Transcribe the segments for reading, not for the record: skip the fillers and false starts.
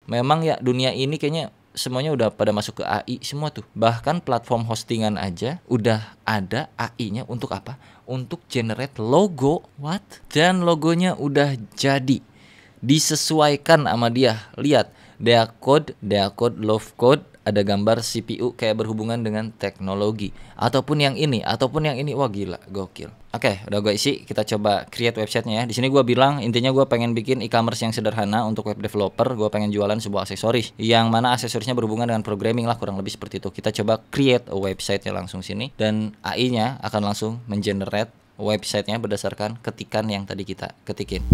Memang ya dunia ini kayaknya semuanya udah pada masuk ke AI semua tuh. Bahkan platform hostingan aja udah ada AI-nya untuk apa? Untuk generate logo. What? Dan logonya udah jadi. Disesuaikan sama dia. Lihat, Deacode, love code, ada gambar CPU kayak berhubungan dengan teknologi. Ataupun yang ini. Wah gila, gokil. Oke, udah gue isi. Kita coba create websitenya ya. Di sini gue bilang intinya gue pengen bikin e-commerce yang sederhana untuk web developer. Gue pengen jualan sebuah aksesoris yang mana aksesorisnya berhubungan dengan programming lah, kurang lebih seperti itu. Kita coba create a website-nya langsung sini dan AI-nya akan langsung mengenerate websitenya berdasarkan ketikan yang tadi kita ketikin.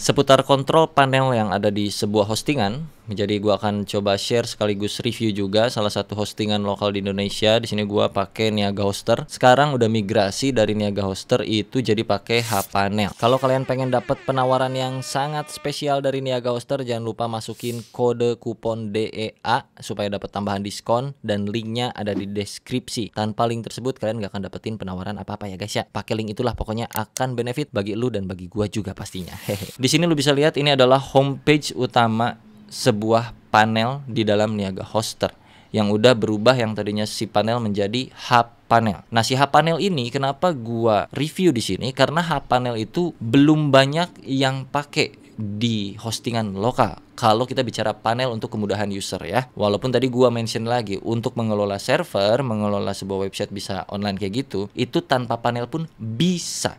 Seputar kontrol panel yang ada di sebuah hostingan, jadi gua akan coba share sekaligus review juga salah satu hostingan lokal di Indonesia. Di sini gua pakai Niaga Hoster. Sekarang udah migrasi dari Niaga Hoster itu jadi pakai Hpanel. Kalau kalian pengen dapat penawaran yang sangat spesial dari Niaga Hoster, jangan lupa masukin kode kupon DEA supaya dapat tambahan diskon, dan linknya ada di deskripsi. Tanpa link tersebut kalian gak akan dapetin penawaran apa-apa ya guys ya. Pakai link itulah, pokoknya akan benefit bagi lu dan bagi gua juga pastinya. Di sini lu bisa lihat ini adalah homepage utama sebuah panel di dalam Niaga Hoster yang udah berubah, yang tadinya si panel menjadi Hpanel. Nah, si Hpanel ini kenapa gua review di sini? Karena Hpanel itu belum banyak yang pakai di hostingan lokal. Kalau kita bicara panel untuk kemudahan user ya. Walaupun tadi gua mention lagi untuk mengelola server, mengelola sebuah website bisa online kayak gitu, itu tanpa panel pun bisa.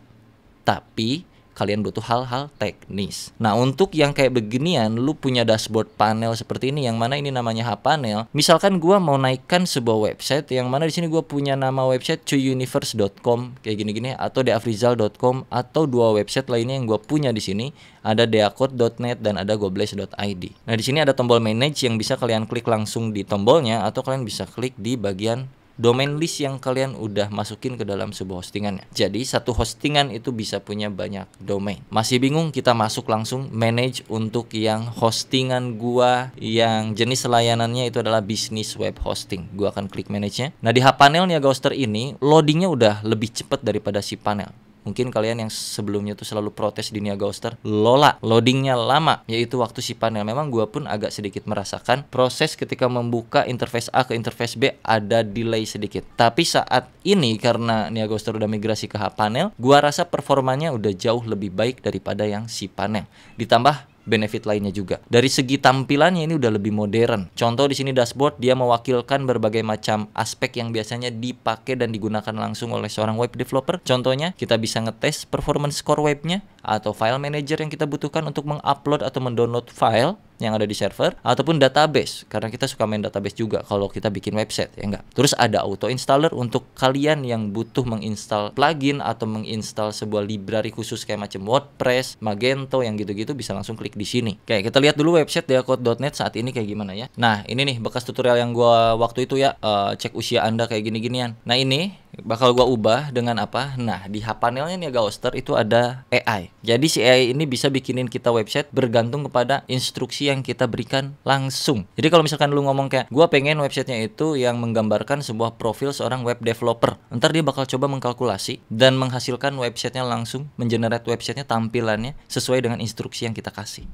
Tapi kalian butuh hal-hal teknis. Nah, untuk yang kayak beginian, lu punya dashboard panel seperti ini, yang mana ini namanya Hpanel. Misalkan gua mau naikkan sebuah website, yang mana di sini gua punya nama website cuyuniverse.com kayak gini-gini, atau deafrizal.com, atau dua website lainnya yang gua punya di sini, ada deacode.net dan ada gobles.id. Nah, di sini ada tombol manage yang bisa kalian klik langsung di tombolnya, atau kalian bisa klik di bagian domain list yang kalian udah masukin ke dalam sebuah hostingannya. Jadi satu hostingan itu bisa punya banyak domain. Masih bingung? Kita masuk langsung manage untuk yang hostingan gua yang jenis layanannya itu adalah bisnis web hosting. Gua akan klik manage-nya. Nah, di Hpanel Niaga Hoster ini loadingnya udah lebih cepat daripada si panel. Mungkin kalian yang sebelumnya tuh selalu protes di Niaga Hoster, loadingnya lama, yaitu waktu si panel. Memang gua pun agak sedikit merasakan proses ketika membuka interface A ke interface B ada delay sedikit. Tapi saat ini karena Niaga Hoster udah migrasi ke Hpanel, gua rasa performanya udah jauh lebih baik daripada yang si panel. Ditambah benefit lainnya juga. Dari segi tampilannya ini udah lebih modern. Contoh di sini dashboard, dia mewakilkan berbagai macam aspek yang biasanya dipakai dan digunakan langsung oleh seorang web developer. Contohnya, kita bisa ngetes performance core webnya, atau file manager yang kita butuhkan untuk mengupload atau mendownload file yang ada di server, ataupun database, karena kita suka main database juga kalau kita bikin website, ya enggak. Terus ada auto installer untuk kalian yang butuh menginstal plugin atau menginstal sebuah library khusus kayak macam WordPress, Magento, yang gitu-gitu bisa langsung klik di sini. Oke, kita lihat dulu website deacode.net saat ini kayak gimana ya. Nah, ini nih bekas tutorial yang gua waktu itu ya, cek usia Anda kayak gini-ginian. Nah, ini bakal gua ubah dengan apa? Nah, di Hpanelnya Niaga Hoster itu ada AI. Jadi si AI ini bisa bikinin kita website bergantung kepada instruksi yang kita berikan langsung. Jadi kalau misalkan lu ngomong kayak, gua pengen websitenya itu yang menggambarkan sebuah profil seorang web developer, ntar dia bakal coba mengkalkulasi dan menghasilkan websitenya langsung, mengenerate websitenya, tampilannya sesuai dengan instruksi yang kita kasih.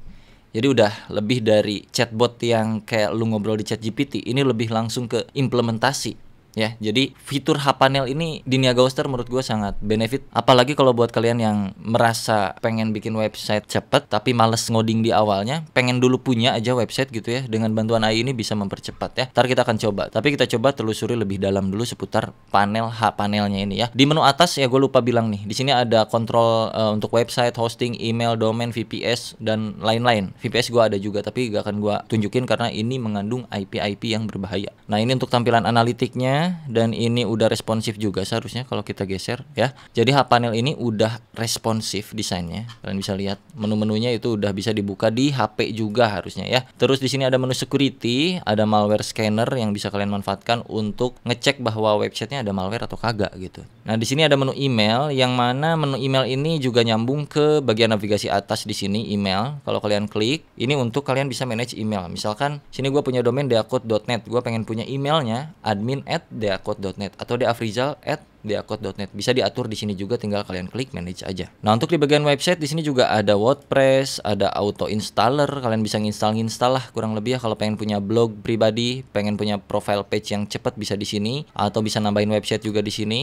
Jadi udah lebih dari chatbot yang kayak lu ngobrol di ChatGPT, ini lebih langsung ke implementasi. Ya, jadi fitur Hpanel ini di Niaga Hoster menurut gue sangat benefit. Apalagi kalau buat kalian yang merasa pengen bikin website cepet tapi males ngoding di awalnya, pengen dulu punya aja website gitu ya. Dengan bantuan AI ini bisa mempercepat ya. Ntar kita akan coba. Tapi kita coba telusuri lebih dalam dulu seputar panel Hpanelnya ini ya. Di menu atas ya gue lupa bilang nih. Di sini ada kontrol untuk website, hosting, email, domain, VPS dan lain-lain. VPS gue ada juga tapi gak akan gue tunjukin karena ini mengandung IP-IP yang berbahaya. Nah, ini untuk tampilan analitiknya. Dan ini udah responsif juga seharusnya kalau kita geser ya. Jadi Hpanel ini udah responsif desainnya. Kalian bisa lihat menu-menunya itu udah bisa dibuka di HP juga harusnya ya. Terus di sini ada menu security, ada malware scanner yang bisa kalian manfaatkan untuk ngecek bahwa websitenya ada malware atau kagak gitu. Nah, di sini ada menu email, yang mana menu email ini juga nyambung ke bagian navigasi atas di sini email. Kalau kalian klik, ini untuk kalian bisa manage email. Misalkan sini gue punya domain deacode.net, gue pengen punya emailnya admin@ @deacode.net atau deafrizal@deacode.net. Bisa diatur di sini juga, tinggal kalian klik manage aja. Nah, untuk di bagian website di sini juga ada WordPress, ada auto installer. Kalian bisa nginstal lah kurang lebih ya kalau pengen punya blog pribadi, pengen punya profile page yang cepat bisa di sini, atau bisa nambahin website juga di sini.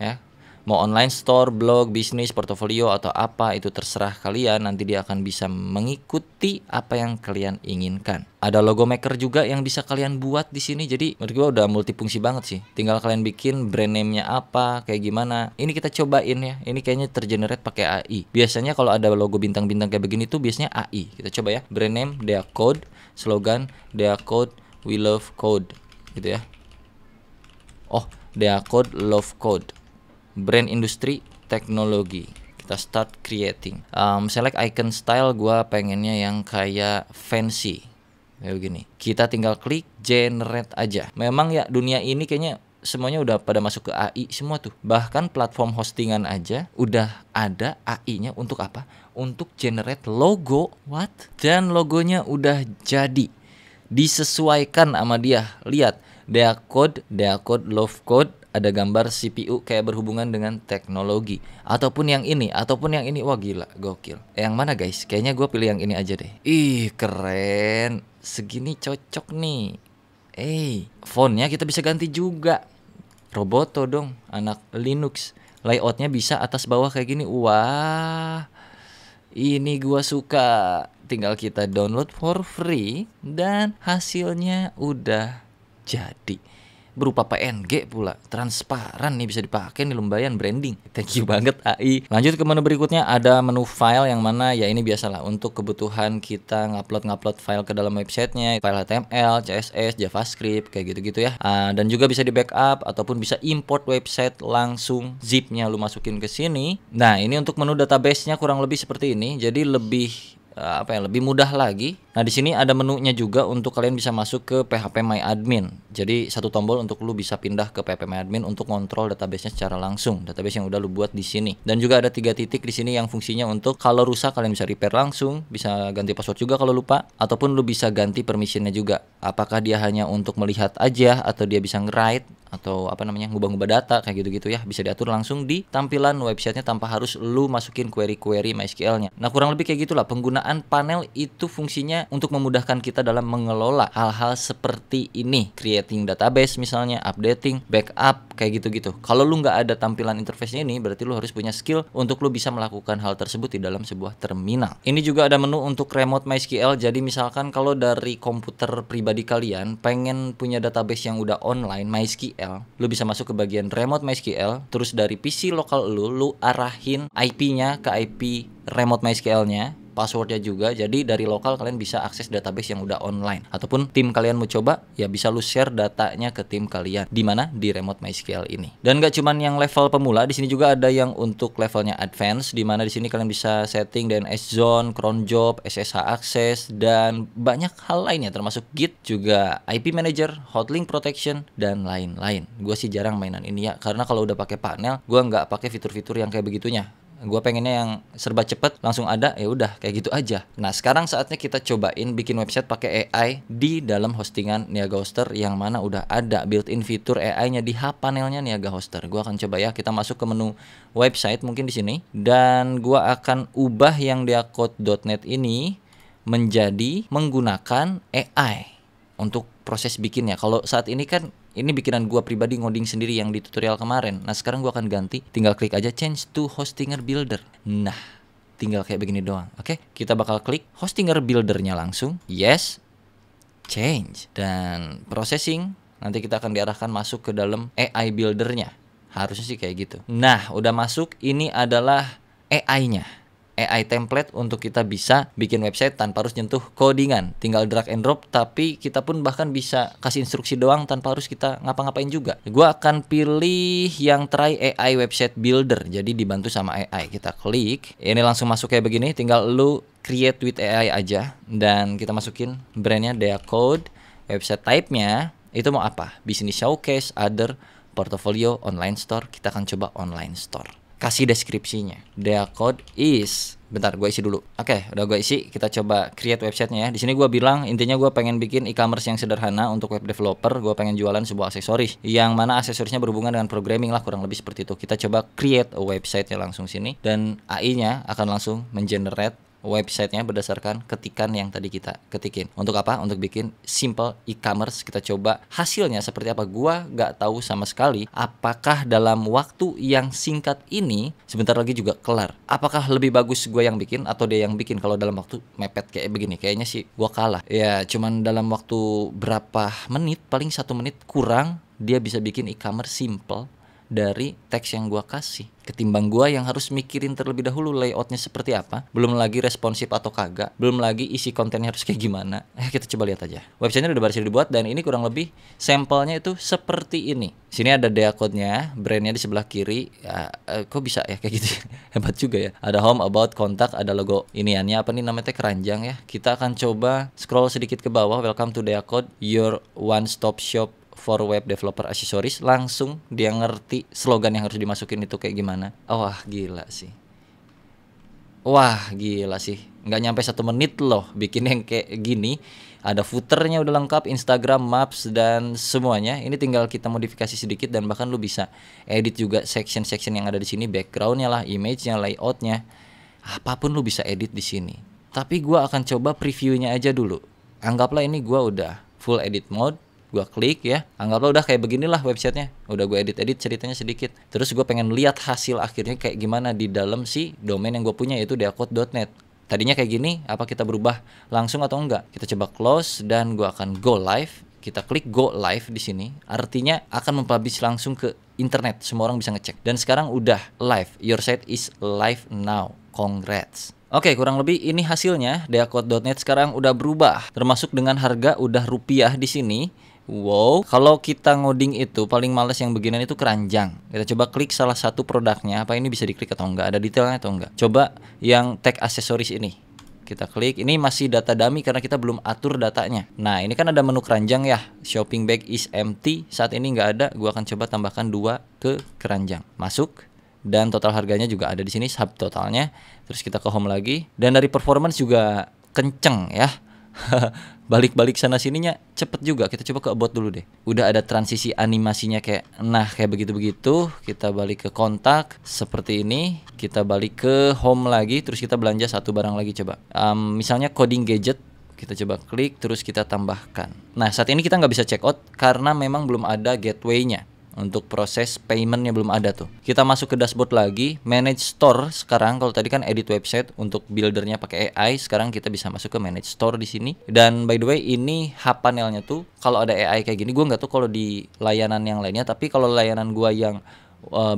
Ya. Mau online store, blog, bisnis, portofolio atau apa itu terserah kalian. Nanti dia akan bisa mengikuti apa yang kalian inginkan. Ada logo maker juga yang bisa kalian buat di sini. Jadi menurut gue udah multifungsi banget sih. Tinggal kalian bikin brand name-nya apa, kayak gimana. Ini kita cobain ya. Ini kayaknya tergenerate pakai AI. Biasanya kalau ada logo bintang-bintang kayak begini tuh biasanya AI. Kita coba ya. Brand name Deacode, slogan Deacode We Love Code gitu ya. Oh, Deacode Love Code. Brand industri teknologi. Kita start creating. Select icon style, gua pengennya yang kayak fancy kayak begini. Kita tinggal klik generate aja. Memang ya dunia ini kayaknya semuanya udah pada masuk ke AI semua tuh. Bahkan platform hostingan aja udah ada AI-nya untuk apa? Untuk generate logo. What? Dan logonya udah jadi. Disesuaikan sama dia. Lihat, Deacode Love Code, ada gambar CPU kayak berhubungan dengan teknologi. Ataupun yang ini. Wah gila, gokil. Yang mana guys? Kayaknya gue pilih yang ini aja deh. Ih keren. Segini cocok nih. Fontnya kita bisa ganti juga. Roboto dong, anak Linux. Layoutnya bisa atas bawah kayak gini. Wah, ini gua suka. Tinggal kita download for free dan hasilnya udah jadi. Berupa PNG pula, transparan nih, bisa dipakai nih, lumayan branding. Thank you banget AI. Lanjut ke menu berikutnya, ada menu file yang mana ya ini biasalah untuk kebutuhan kita ngupload file ke dalam websitenya, file HTML, CSS, JavaScript kayak gitu-gitu ya. Dan juga bisa di backup ataupun bisa import website langsung, zipnya lu masukin ke sini. Nah ini untuk menu database-nya kurang lebih seperti ini, jadi lebih lebih mudah lagi. Nah di sini ada menunya juga untuk kalian bisa masuk ke PHP My Admin. Jadi satu tombol untuk lu bisa pindah ke PHP My Admin untuk kontrol database-nya secara langsung, database yang udah lu buat di sini. Dan juga ada 3 titik di sini yang fungsinya untuk kalau rusak kalian bisa repair langsung, bisa ganti password juga kalau lupa, ataupun lu bisa ganti permissionnya juga. Apakah dia hanya untuk melihat aja atau dia bisa nge-write atau ngubah-ngubah data kayak gitu-gitu ya, bisa diatur langsung di tampilan websitenya tanpa harus lu masukin query MySQL-nya. Nah kurang lebih kayak gitulah penggunaan panel itu, fungsinya untuk memudahkan kita dalam mengelola hal-hal seperti ini, creating database misalnya, updating, backup kayak gitu-gitu. Kalau lu nggak ada tampilan interface-nya ini, berarti lu harus punya skill untuk lu bisa melakukan hal tersebut di dalam sebuah terminal. Ini juga ada menu untuk remote MySQL. Jadi misalkan kalau dari komputer pribadi kalian pengen punya database yang udah online MySQL, lu bisa masuk ke bagian remote MySQL, terus dari PC lokal lu arahin IP-nya ke IP remote MySQL-nya, passwordnya juga. Jadi dari lokal kalian bisa akses database yang udah online. Ataupun tim kalian mau coba, ya bisa lu share datanya ke tim kalian. Di mana? Di remote MySQL ini. Dan gak cuman yang level pemula, di sini juga ada yang untuk levelnya advance, di mana di sini kalian bisa setting DNS zone, cron job, SSH access, dan banyak hal lainnya termasuk Git, juga IP manager, hotlink protection, dan lain-lain. Gue sih jarang mainan ini ya, karena kalau udah pakai panel, gue nggak pakai fitur-fitur yang kayak begitunya. Gue pengennya yang serba cepet, langsung ada, ya udah kayak gitu aja. Nah sekarang saatnya kita cobain bikin website pakai AI di dalam hostingan Niaga Hoster, yang mana udah ada built-in fitur AI-nya di hub panelnya Niaga Hoster. Gue akan coba ya, kita masuk ke menu website mungkin di sini, dan gue akan ubah yang deacode.net ini menjadi menggunakan AI untuk proses bikinnya. Kalau saat ini kan ini bikinan gua pribadi ngoding sendiri yang di tutorial kemarin. Nah sekarang gua akan ganti, tinggal klik aja change to Hostinger Builder. Nah tinggal kayak begini doang. Oke, kita bakal klik Hostinger Buildernya langsung. Yes, change, dan processing. Nanti kita akan diarahkan masuk ke dalam AI Buildernya. Harusnya sih kayak gitu. Nah udah masuk, ini adalah AI-nya. AI template untuk kita bisa bikin website tanpa harus nyentuh codingan, tinggal drag and drop, tapi kita pun bahkan bisa kasih instruksi doang tanpa harus kita ngapa-ngapain juga. Gua akan pilih yang try AI website builder, jadi dibantu sama AI. Kita klik, ini langsung masuk kayak begini, tinggal lu create with AI aja, dan kita masukin brandnya Deacode, website type-nya itu mau apa? Business showcase, other, portfolio, online store. Kita akan coba online store. Kasih deskripsinya. Deacode is Bentar, gue isi dulu. Oke, udah gue isi. Kita coba create websitenya ya. Di sini gue bilang intinya gue pengen bikin e-commerce yang sederhana untuk web developer. Gue pengen jualan sebuah aksesoris, yang mana aksesorisnya berhubungan dengan programming lah, kurang lebih seperti itu. Kita coba create a website-nya langsung sini, dan AI-nya akan langsung mengenerate websitenya berdasarkan ketikan yang tadi kita ketikin. Untuk apa? Untuk bikin simple e-commerce. Kita coba hasilnya seperti apa. Gua nggak tahu sama sekali apakah dalam waktu yang singkat ini, sebentar lagi juga kelar, apakah lebih bagus gue yang bikin atau dia yang bikin. Kalau dalam waktu mepet kayak begini, kayaknya sih gua kalah. Ya cuman dalam waktu berapa menit, paling 1 menit kurang, dia bisa bikin e-commerce simple dari teks yang gua kasih, ketimbang gua yang harus mikirin terlebih dahulu layoutnya seperti apa, belum lagi responsif atau kagak, belum lagi isi kontennya harus kayak gimana. Kita coba lihat aja. Websitenya udah berhasil dibuat, dan ini kurang lebih sampelnya itu seperti ini. Sini ada code-nya, brandnya di sebelah kiri. Ya, kok bisa ya kayak gitu? Hebat juga ya. Ada home, about, kontak, ada logo iniannya, apa nih namanya, keranjang ya. Kita akan coba scroll sedikit ke bawah. Welcome to Code, your one stop shop for web developer accessories. Langsung dia ngerti slogan yang harus dimasukin itu kayak gimana. Wah gila sih. Nggak nyampe 1 menit loh bikin yang kayak gini. Ada footernya udah lengkap, Instagram, Maps, dan semuanya. Ini tinggal kita modifikasi sedikit, dan bahkan lu bisa edit juga section-section yang ada di sini, backgroundnya lah, image-nya, layoutnya, apapun lu bisa edit di sini. Tapi gua akan coba previewnya aja dulu. Anggaplah ini gua udah full edit mode. Gue klik ya, anggaplah udah kayak beginilah websitenya. Udah gue edit ceritanya sedikit. Terus gue pengen lihat hasil akhirnya kayak gimana di dalam si domain yang gue punya, yaitu deacode.net. Tadinya kayak gini, apa kita berubah langsung atau enggak? Kita coba close, dan gue akan go live. Kita klik go live di sini, artinya akan mempublish langsung ke internet. Semua orang bisa ngecek. Dan sekarang udah live. Your site is live now. Congrats. Oke, kurang lebih ini hasilnya. Deacode.net sekarang udah berubah, termasuk dengan harga udah rupiah di sini. Wow, kalau kita ngoding itu paling males yang beginian itu keranjang. Kita coba klik salah satu produknya, apa ini bisa diklik atau enggak, ada detailnya atau enggak. Coba yang tag aksesoris ini. Kita klik, ini masih data dummy karena kita belum atur datanya. Nah, ini kan ada menu keranjang ya. Shopping bag is empty, saat ini nggak ada. Gua akan coba tambahkan 2 ke keranjang. Masuk. Dan total harganya juga ada di sini, subtotalnya. Terus kita ke home lagi, dan dari performance juga kenceng ya. Balik-balik sana sininya cepet juga. Kita coba ke about dulu deh. Udah ada transisi animasinya kayak begitu-begitu. Kita balik ke kontak seperti ini. Kita balik ke home lagi. Terus kita belanja satu barang lagi coba. Misalnya coding gadget. Kita coba klik, terus kita tambahkan. Nah, saat ini kita nggak bisa check out karena memang belum ada gateway-nya. Untuk proses paymentnya belum ada tuh. Kita masuk ke dashboard lagi, manage store. Sekarang kalau tadi kan edit website untuk buildernya pakai AI, sekarang kita bisa masuk ke manage store di sini. Dan by the way, ini hub panelnya tuh kalau ada AI kayak gini, gue nggak tahu kalau di layanan yang lainnya, tapi kalau layanan gue yang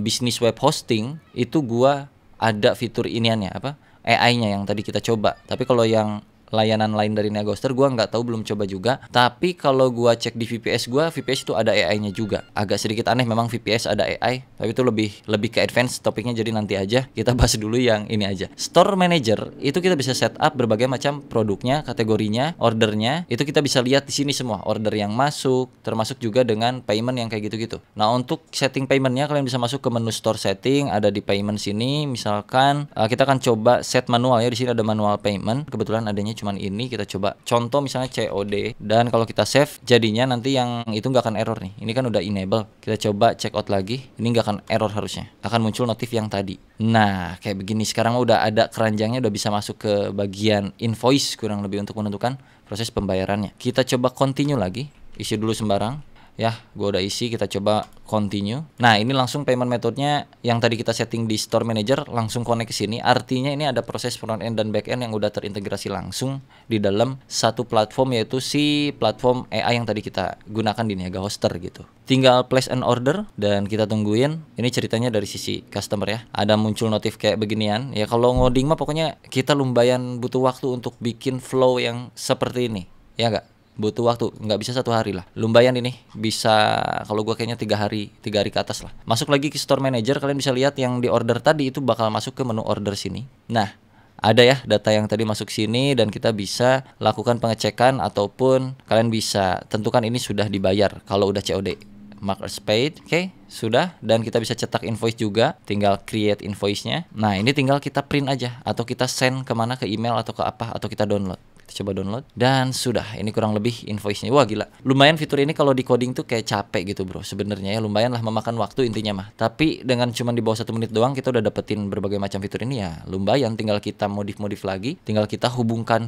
bisnis web hosting itu gue ada fitur iniannya apa? AI-nya yang tadi kita coba. Tapi kalau yang layanan lain dari Neagoster gua nggak tahu, belum coba juga. Tapi kalau gua cek di VPS gua, VPS itu ada AI-nya juga. Agak sedikit aneh memang VPS ada AI, tapi itu lebih ke advance topiknya, jadi nanti aja kita bahas dulu yang ini aja. Store Manager itu kita bisa set up berbagai macam produknya, kategorinya, ordernya. Itu kita bisa lihat di sini semua order yang masuk, termasuk juga dengan payment yang kayak gitu-gitu. Nah, untuk setting paymentnya kalian bisa masuk ke menu store setting, ada di payment sini. Misalkan kita akan coba set manual ya. Di sini ada manual payment. Kebetulan adanya cuman ini, kita coba contoh misalnya COD, dan kalau kita save jadinya nanti yang itu nggak akan error nih. Ini kan udah enable. Kita coba check out lagi, ini nggak akan error, harusnya akan muncul notif yang tadi. Nah, kayak begini. Sekarang udah ada keranjangnya, udah bisa masuk ke bagian invoice kurang lebih untuk menentukan proses pembayarannya. Kita coba continue lagi, isi dulu sembarang. Ya, gue udah isi, kita coba continue. Nah, ini langsung payment methodenya yang tadi kita setting di Store Manager langsung connect ke sini. Artinya ini ada proses front end dan back end yang udah terintegrasi langsung di dalam satu platform, yaitu si platform AI yang tadi kita gunakan di Niaga Hoster gitu. Tinggal place an order dan kita tungguin. Ini ceritanya dari sisi customer ya. Ada muncul notif kayak beginian. Ya kalau ngoding mah pokoknya kita lumayan butuh waktu untuk bikin flow yang seperti ini. Ya enggak? Butuh waktu, nggak bisa 1 hari lah. Lumayan ini, bisa kalau gua kayaknya 3 hari ke atas lah. Masuk lagi ke Store Manager, kalian bisa lihat yang di order tadi itu bakal masuk ke menu order sini. Nah, ada ya data yang tadi masuk sini, dan kita bisa lakukan pengecekan ataupun kalian bisa tentukan ini sudah dibayar kalau udah COD. mark as paid. Oke, sudah. Dan kita bisa cetak invoice juga, tinggal create invoice-nya. Nah, ini tinggal kita print aja, atau kita send kemana, ke email atau ke apa, atau kita download. Kita coba download, dan sudah. Ini kurang lebih invoice-nya. Wah, gila, lumayan fitur ini kalau di coding tuh kayak capek gitu bro sebenarnya ya, lumayan lah memakan waktu intinya mah. Tapi dengan cuman di bawah 1 menit doang kita udah dapetin berbagai macam fitur ini ya, lumayan. Tinggal kita modif lagi, tinggal kita hubungkan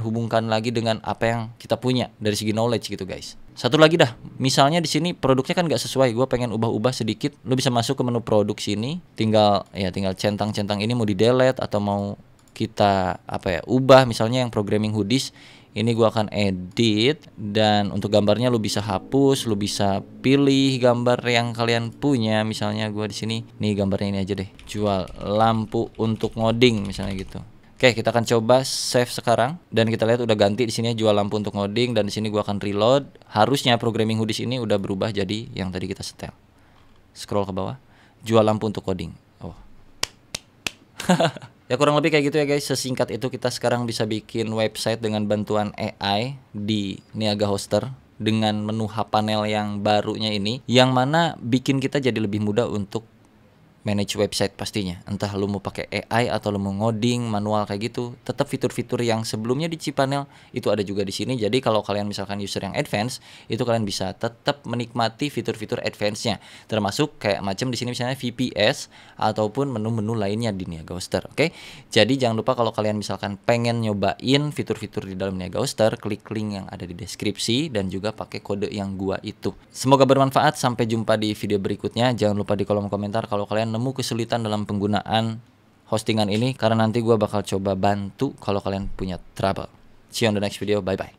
lagi dengan apa yang kita punya dari segi knowledge gitu guys. Satu lagi dah, misalnya di sini produknya kan nggak sesuai, gue pengen ubah-ubah sedikit. Lu bisa masuk ke menu produk sini, tinggal centang-centang ini mau di delete atau mau kita ubah. Misalnya yang programming hoodies ini gua akan edit, dan untuk gambarnya lu bisa hapus, lu bisa pilih gambar yang kalian punya. Misalnya gua di sini nih gambarnya ini aja deh, jual lampu untuk ngoding misalnya gitu. Oke, kita akan coba save sekarang, dan kita lihat udah ganti di sini jual lampu untuk ngoding, dan di sini gua akan reload. Harusnya programming hoodies ini udah berubah jadi yang tadi kita setel. Scroll ke bawah, jual lampu untuk coding. Oh. Ya kurang lebih kayak gitu ya guys. Sesingkat itu kita sekarang bisa bikin website dengan bantuan AI di Niaga Hoster dengan menu hPanel yang barunya ini, yang mana bikin kita jadi lebih mudah untuk manage website pastinya. Entah lu mau pakai AI atau lu mau ngoding manual kayak gitu, tetap fitur-fitur yang sebelumnya di cPanel itu ada juga di sini. Jadi kalau kalian misalkan user yang advance, itu kalian bisa tetap menikmati fitur-fitur advance-nya. Termasuk kayak macam di sini misalnya VPS ataupun menu-menu lainnya di Niaga Hoster. Oke. Jadi jangan lupa kalau kalian misalkan pengen nyobain fitur-fitur di dalam Niaga Hoster, klik link yang ada di deskripsi dan juga pakai kode yang gua itu. Semoga bermanfaat. Sampai jumpa di video berikutnya. Jangan lupa di kolom komentar kalau kalian nemu kesulitan dalam penggunaan hostingan ini, karena nanti gue bakal coba bantu kalau kalian punya trouble. See you on the next video, bye bye.